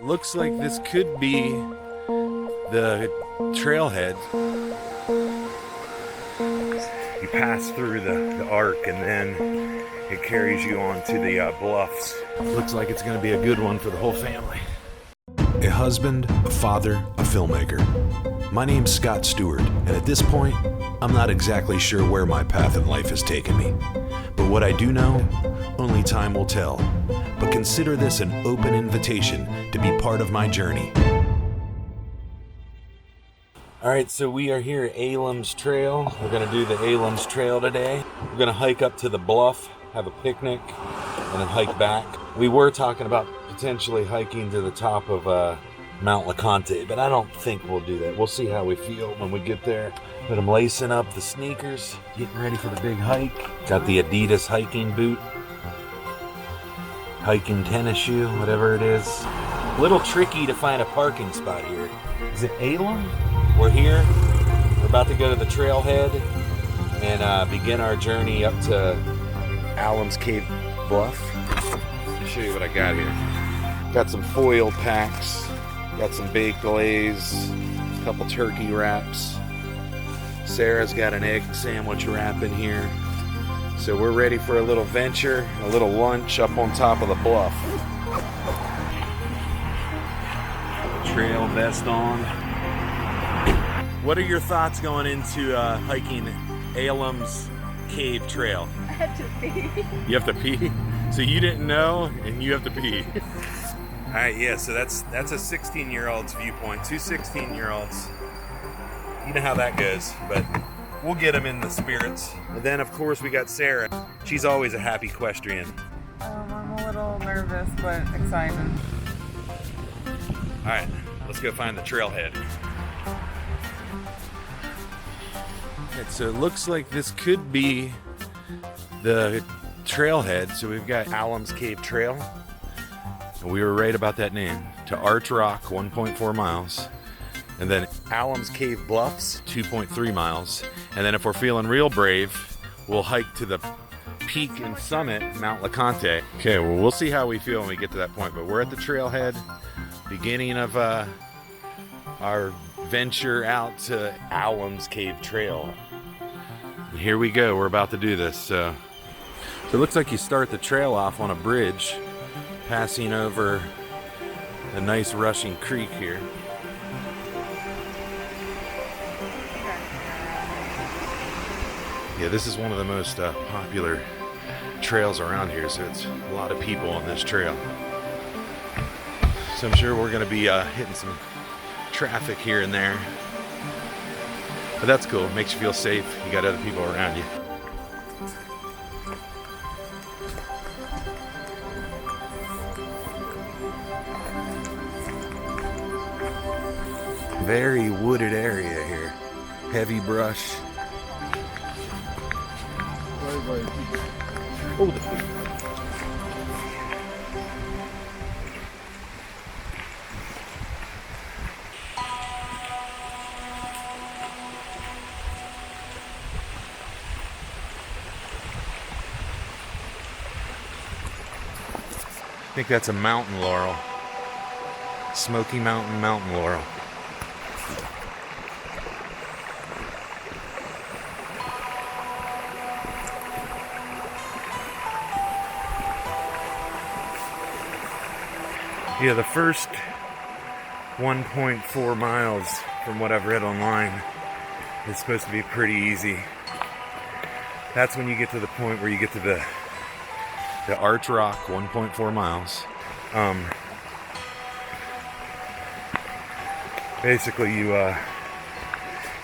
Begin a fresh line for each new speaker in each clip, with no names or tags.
Looks like this could be the trailhead. You pass through the arc and then it carries you onto the bluffs. Looks like it's going to be a good one for the whole family.
A husband, a father, a filmmaker. My name's Scott Stewart, and at this point, I'm not exactly sure where my path in life has taken me. But what I do know, only time will tell. But consider this an open invitation to be part of my journey.
All right, so we are here at Alum's Trail. We're gonna do the Alum's Trail today. We're gonna hike up to the bluff, have a picnic, and then hike back. We were talking about potentially hiking to the top of Mount LeConte, but I don't think we'll do that. We'll see how we feel when we get there. But I'm lacing up the sneakers, getting ready for the big hike. Got the Adidas hiking boot, hiking tennis shoe, whatever it is. A little tricky to find a parking spot here. Is it Alum? We're here. We're about to go to the trailhead and begin our journey up to Alum Cave Bluff. Let me show you what I got here. Got some foil packs, got some baked lays, a couple turkey wraps. Sarah's got an egg sandwich wrap in here. So we're ready for a little venture, a little lunch up on top of the bluff. Trail vest on. What are your thoughts going into hiking Alum's Cave Trail?
I have to pee.
You have to pee? So you didn't know, and you have to pee. All right, yeah, so that's a 16-year-old's viewpoint. Two 16-year-olds. You know how that goes, but we'll get them in the spirits. And then, of course, we got Sarah. She's always a happy equestrian.
I'm a little nervous, but excited.
All right, let's go find the trailhead. Right, so it looks like this could be the trailhead. So we've got Alum's Cave Trail. And we were right about that name. To Arch Rock, 1.4 miles. And then Alum's Cave Bluffs, 2.3 miles. And then if we're feeling real brave, we'll hike to the peak and summit, Mount LeConte. Okay, well, we'll see how we feel when we get to that point. But we're at the trailhead, beginning of our venture out to Alum's Cave Trail. And here we go, we're about to do this. So it looks like you start the trail off on a bridge, passing over a nice rushing creek here. Yeah, this is one of the most popular trails around here, so it's a lot of people on this trail. So I'm sure we're going to be hitting some traffic here and there. But that's cool, it makes you feel safe. You got other people around you. Very wooded area here. Heavy brush. Oh, I think that's a mountain laurel. Smoky Mountain mountain laurel. Yeah, the first 1.4 miles, from what I've read online, is supposed to be pretty easy. That's when you get to the point where you get to the Arch Rock, 1.4 miles. Basically, you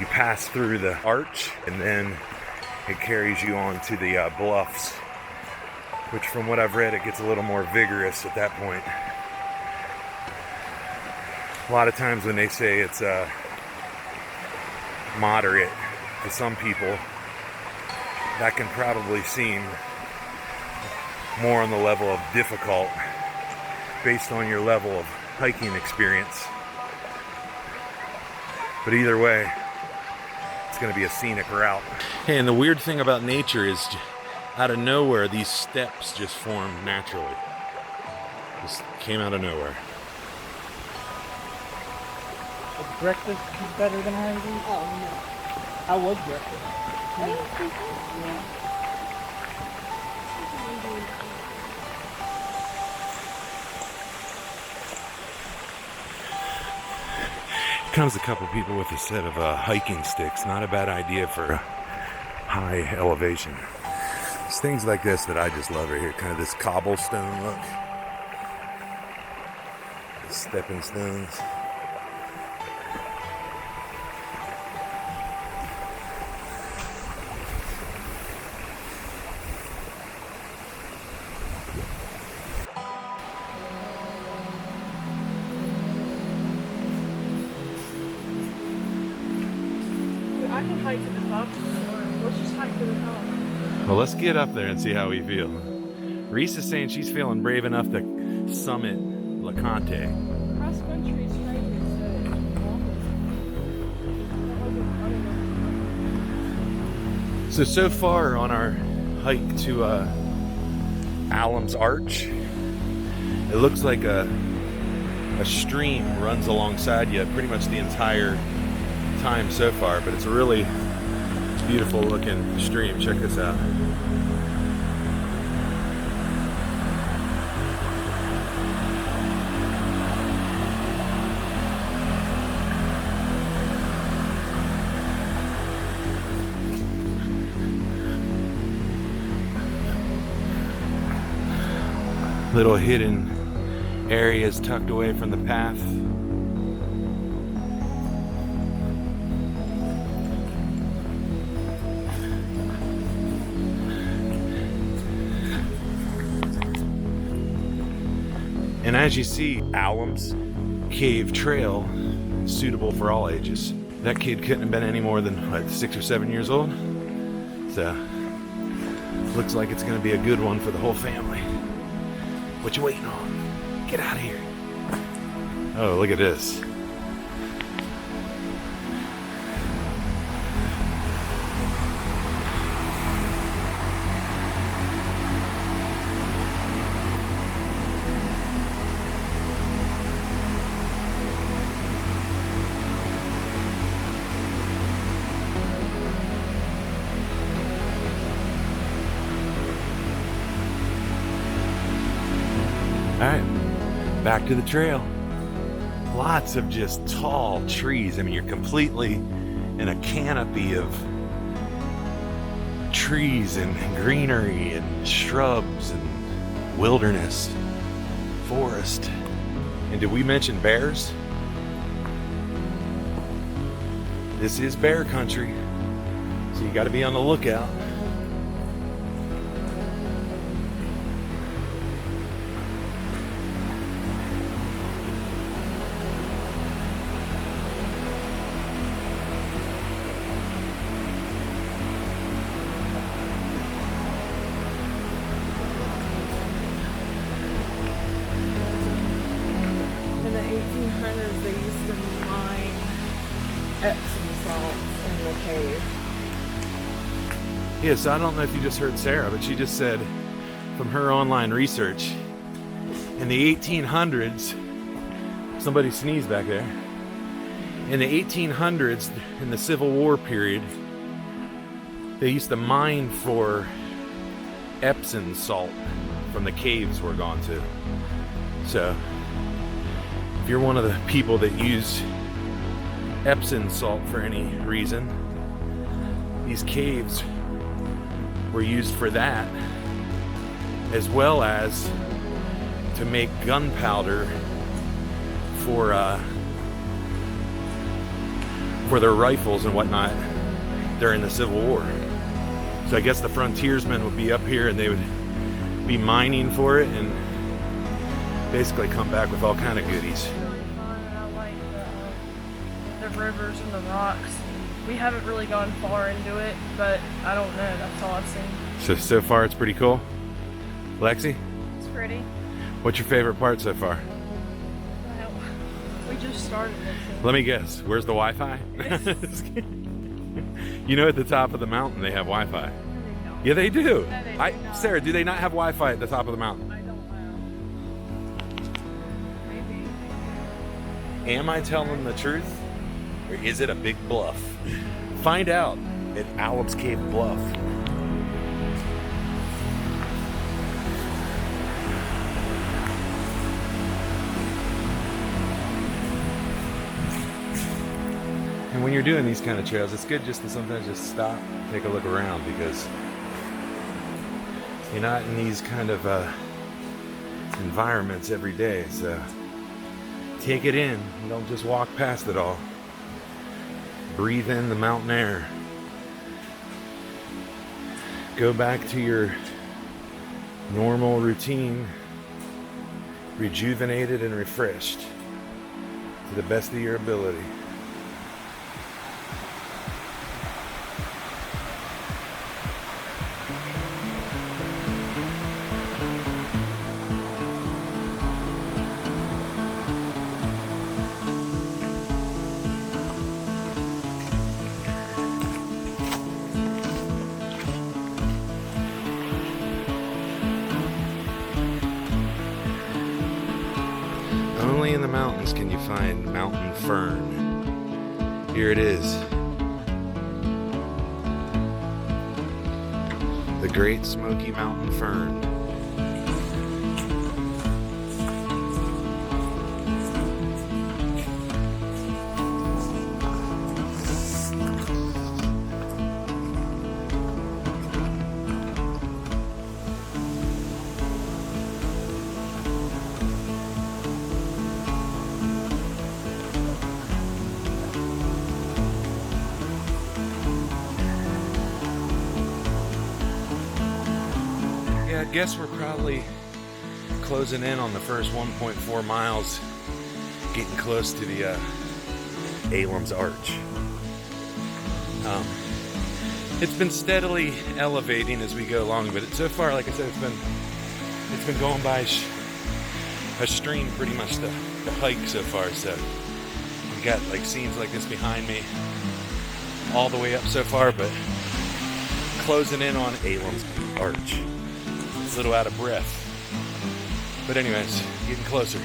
pass through the arch, and then it carries you onto the bluffs, which, from what I've read, it gets a little more vigorous at that point. A lot of times when they say it's moderate to some people, that can probably seem more on the level of difficult based on your level of hiking experience. But either way, it's going to be a scenic route. Hey, and the weird thing about nature is, out of nowhere, these steps just formed naturally. Just came out of nowhere.
Breakfast is better than Harvey's?
Oh, no.
I love breakfast.
Yeah.
Comes a couple people with a set of hiking sticks. Not a bad idea for high elevation. It's things like this that I just love right here. Kind of this cobblestone look. The stepping stones.
I can hike to the top. Let's just hike to the top.
Well, let's get up there and see how we feel. Reese is saying she's feeling brave enough to summit La Conte.
Cross country is crazy.
So far on our hike to Alum's Arch, it looks like a stream runs alongside you pretty much the entire time so far, but it's a really beautiful looking stream. Check this out. Little hidden areas tucked away from the path. And as you see, Alum's Cave Trail, suitable for all ages. That kid couldn't have been any more than, what, 6 or 7 years old? So, looks like it's gonna be a good one for the whole family. What you waiting on? Get out of here. Oh, look at this. All right, back to the trail. Lots of just tall trees. I mean, you're completely in a canopy of trees and greenery and shrubs and wilderness, forest. And did we mention bears? This is bear country, so you got to be on the lookout.
In the 1800s, they used to mine Epsom salts in the cave.
Yes, I don't know if you just heard Sarah, but she just said from her online research, in the 1800s, somebody sneezed back there. In the 1800s, in the Civil War period, they used to mine for Epsom salt from the caves we're gone to. So, if you're one of the people that use Epsom salt for any reason, these caves were used for that, as well as to make gunpowder for their rifles and whatnot during the Civil War. So I guess the frontiersmen would be up here and they would be mining for it and basically come back with all kind of goodies.
Really fun, and I like the rivers and the rocks. We haven't really gone far into it, but I don't know. That's all I've seen.
So far it's pretty cool. Lexi,
It's pretty.
what's your favorite part so far?
Well, we just started it. So.
Let me guess. Where's the Wi-Fi? You know, at the top of the mountain they have Wi-Fi. Yeah, they do.
No, they do not.
Sarah, do they not have Wi-Fi at the top of the mountain?
I don't know. Maybe.
Am I telling the truth? Or is it a big bluff? Find out at Alum Cave Bluff. And when you're doing these kind of trails, it's good just to sometimes just stop, take a look around, because you're not in these kind of environments every day. So take it in and don't just walk past it all. Breathe in the mountain air. Go back to your normal routine, rejuvenated and refreshed to the best of your ability. Only in the mountains can you find mountain fern. Here it is. The Great Smoky Mountain Fern. I guess we're probably closing in on the first 1.4 miles, getting close to the Alum's Arch. It's been steadily elevating as we go along, but so far, like I said, it's been going by a stream pretty much the hike so far. So we've got like scenes like this behind me all the way up so far, but closing in on Alum's Arch. A little out of breath, but anyways, getting closer.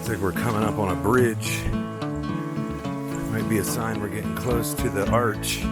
Looks like we're coming up on a bridge. Might be a sign we're getting close to the arch.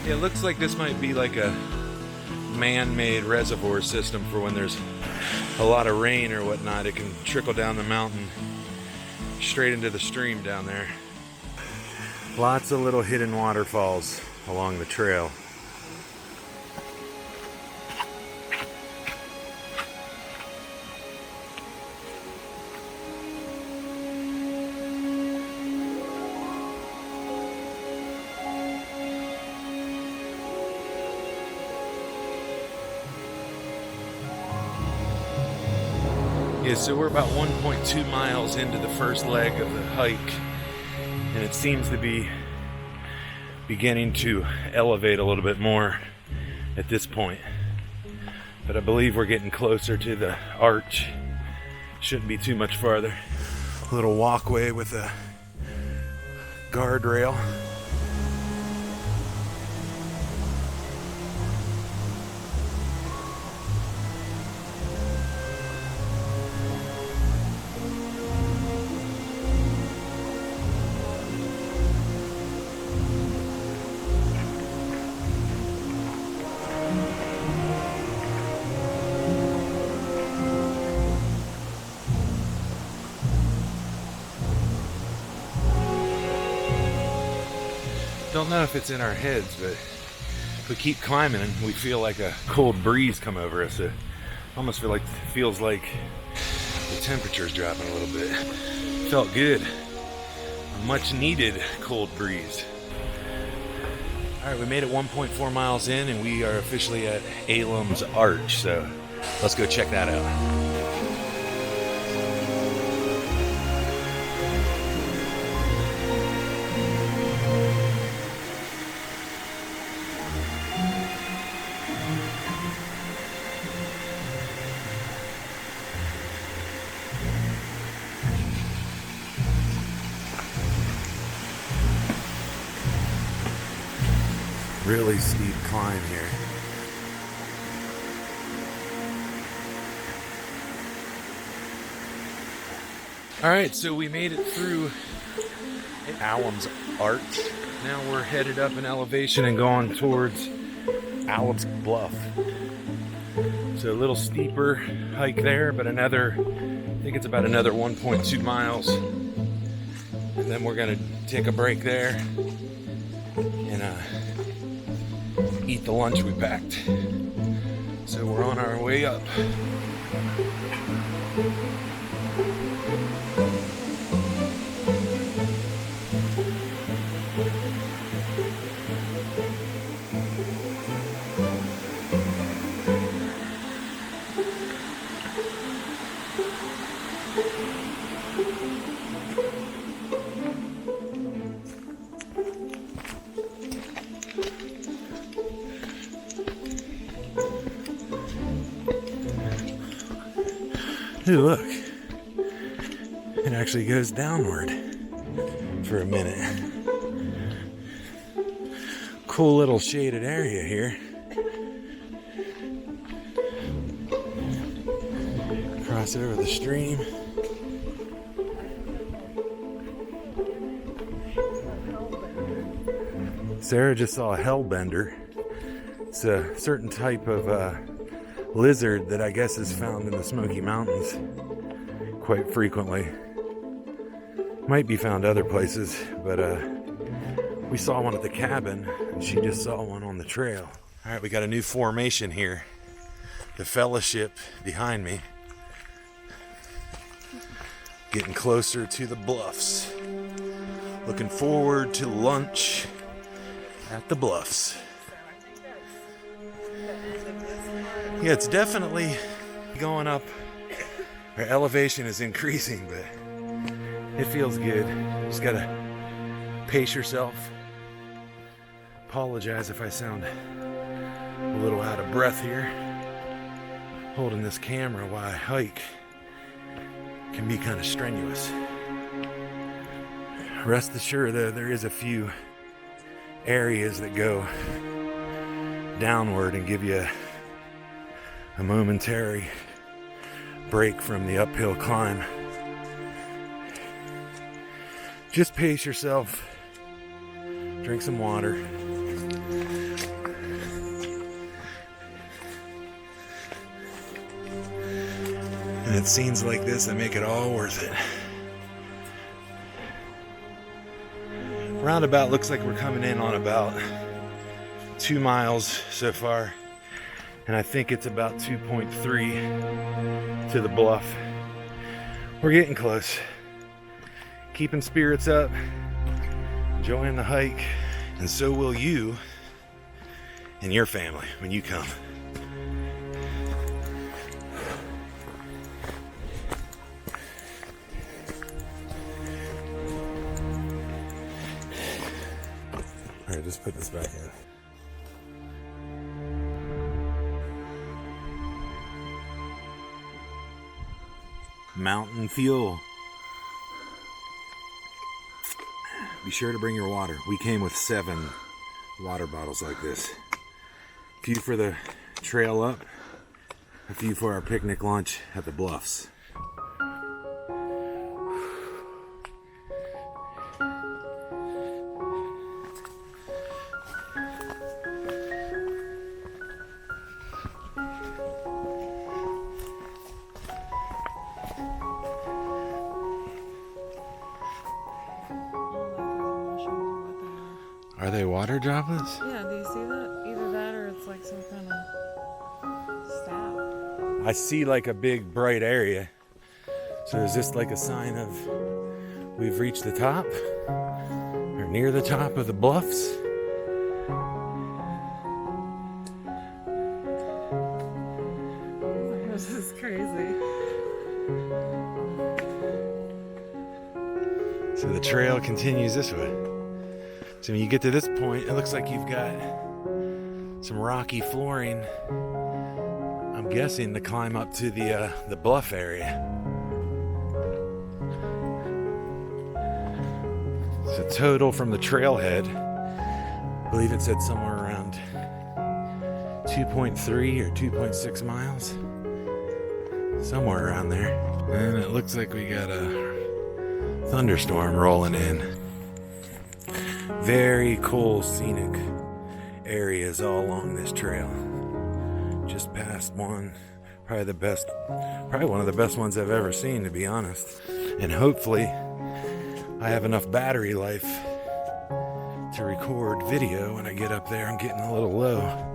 It looks like this might be like a man-made reservoir system for when there's a lot of rain or whatnot. It can trickle down the mountain straight into the stream down there. Lots of little hidden waterfalls along the trail. Yeah, so we're about 1.2 miles into the first leg of the hike, and it seems to be beginning to elevate a little bit more at this point. But I believe we're getting closer to the arch. Shouldn't be too much farther. A little walkway with a guardrail. Don't know if it's in our heads, but if we keep climbing and we feel like a cold breeze come over us, it almost feels like the temperature's dropping a little bit. Felt good. A much needed cold breeze. All right, we made it 1.4 miles in and we are officially at Alum's Arch, so let's go check that out. Really steep climb here. All right, so we made it through Alum's Arch. Now we're headed up in elevation and going towards Alum's Bluff. So a little steeper hike there, but I think it's about another 1.2 miles. And then we're gonna take a break there and eat the lunch we packed. So we're on our way up. Hey, look, it actually goes downward for a minute. Cool little shaded area here. Cross over the stream. Sarah just saw a hellbender. It's a certain type of lizard that I guess is found in the Smoky Mountains quite frequently. Might be found other places, but we saw one at the cabin and she just saw one on the trail. All right, we got a new formation here. The Fellowship behind me. Getting closer to the bluffs. Looking forward to lunch at the Bluffs. Yeah, it's definitely going up. Our elevation is increasing, but it feels good. Just gotta pace yourself. Apologize if I sound a little out of breath here. Holding this camera while I hike can be kind of strenuous. Rest assured though, there is a few areas that go downward and give you a momentary break from the uphill climb. Just pace yourself, drink some water. And it's scenes like this that make it all worth it. Roundabout looks like we're coming in on about 2 miles so far. And I think it's about 2.3 to the bluff. We're getting close. Keeping spirits up, enjoying the hike, and so will you and your family when you come. All right, just put this back in. Mountain fuel. Be sure to bring your water. We came with 7 water bottles like this. A few for the trail up, a few for our picnic lunch at the Bluffs. Are they water droplets?
Yeah, do you see that? Either that or it's like some kind of staff.
I see like a big bright area. So is this like a sign of we've reached the top? Or near the top of the bluffs?
This is crazy.
So the trail continues this way. So when you get to this point, it looks like you've got some rocky flooring. I'm guessing to climb up to the bluff area. So total from the trailhead, I believe it said somewhere around 2.3 or 2.6 miles. Somewhere around there. And it looks like we got a thunderstorm rolling in. Very cool scenic areas all along this trail. Just past one, probably one of the best ones I've ever seen, to be honest. And hopefully I have enough battery life to record video when I get up there. I'm getting a little low.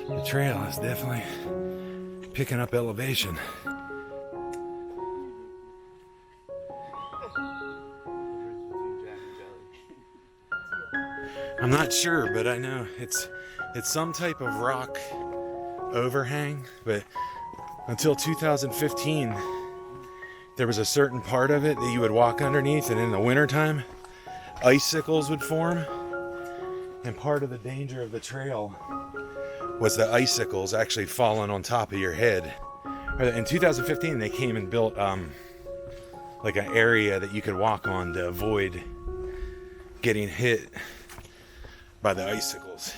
The trail is definitely picking up elevation. I'm not sure, but I know it's some type of rock overhang, but until 2015 there was a certain part of it that you would walk underneath, and in the wintertime icicles would form, and part of the danger of the trail was the icicles actually falling on top of your head. In 2015 they came and built like an area that you could walk on to avoid getting hit by the icicles.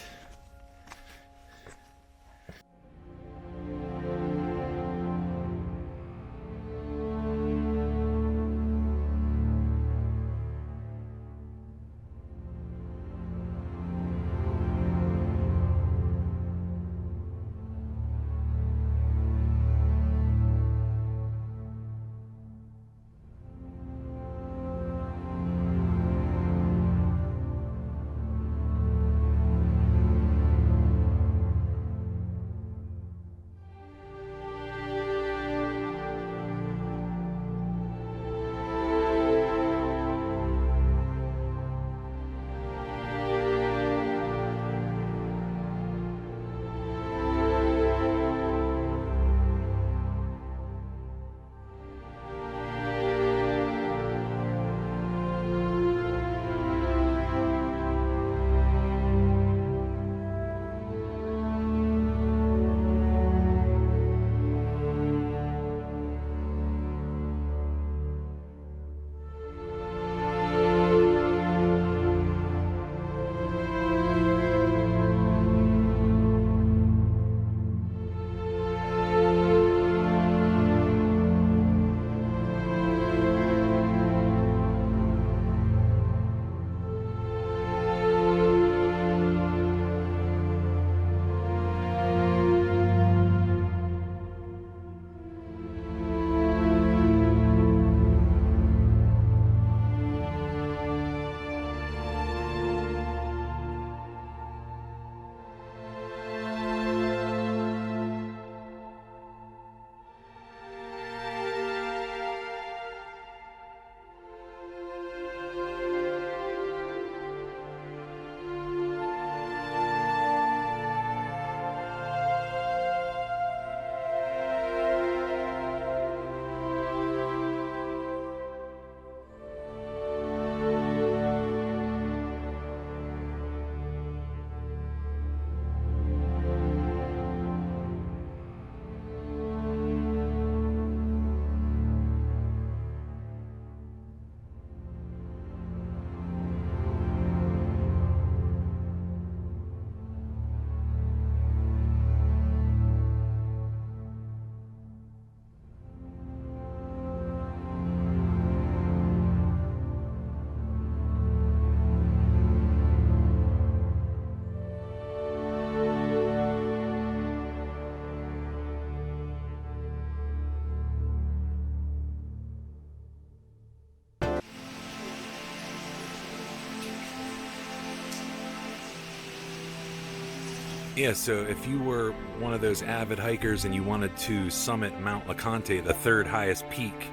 Yeah, so if you were one of those avid hikers and you wanted to summit Mount LeConte, the third highest peak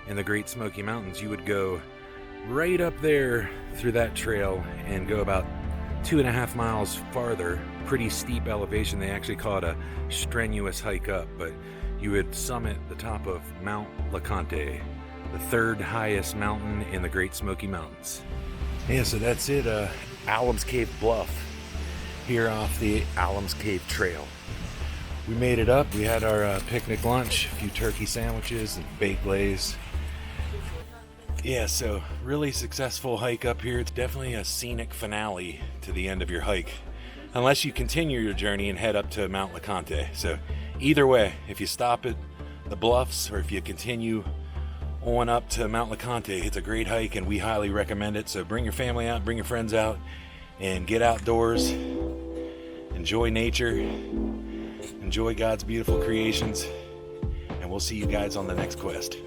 in the Great Smoky Mountains, you would go right up there through that trail and go about 2.5 miles farther. Pretty steep elevation. They actually call it a strenuous hike up, but you would summit the top of Mount LeConte, the third highest mountain in the Great Smoky Mountains. Yeah, so that's it. Alum Cave Bluff here off the Alum Cave Trail. We made it up. We had our picnic lunch, a few turkey sandwiches and baked lays. Yeah, so really successful hike up here. It's definitely a scenic finale to the end of your hike, unless you continue your journey and head up to Mount LeConte. So either way, if you stop at the Bluffs or if you continue on up to Mount LeConte, it's a great hike and we highly recommend it. So bring your family out, bring your friends out, and get outdoors, enjoy nature, enjoy God's beautiful creations, and we'll see you guys on the next quest.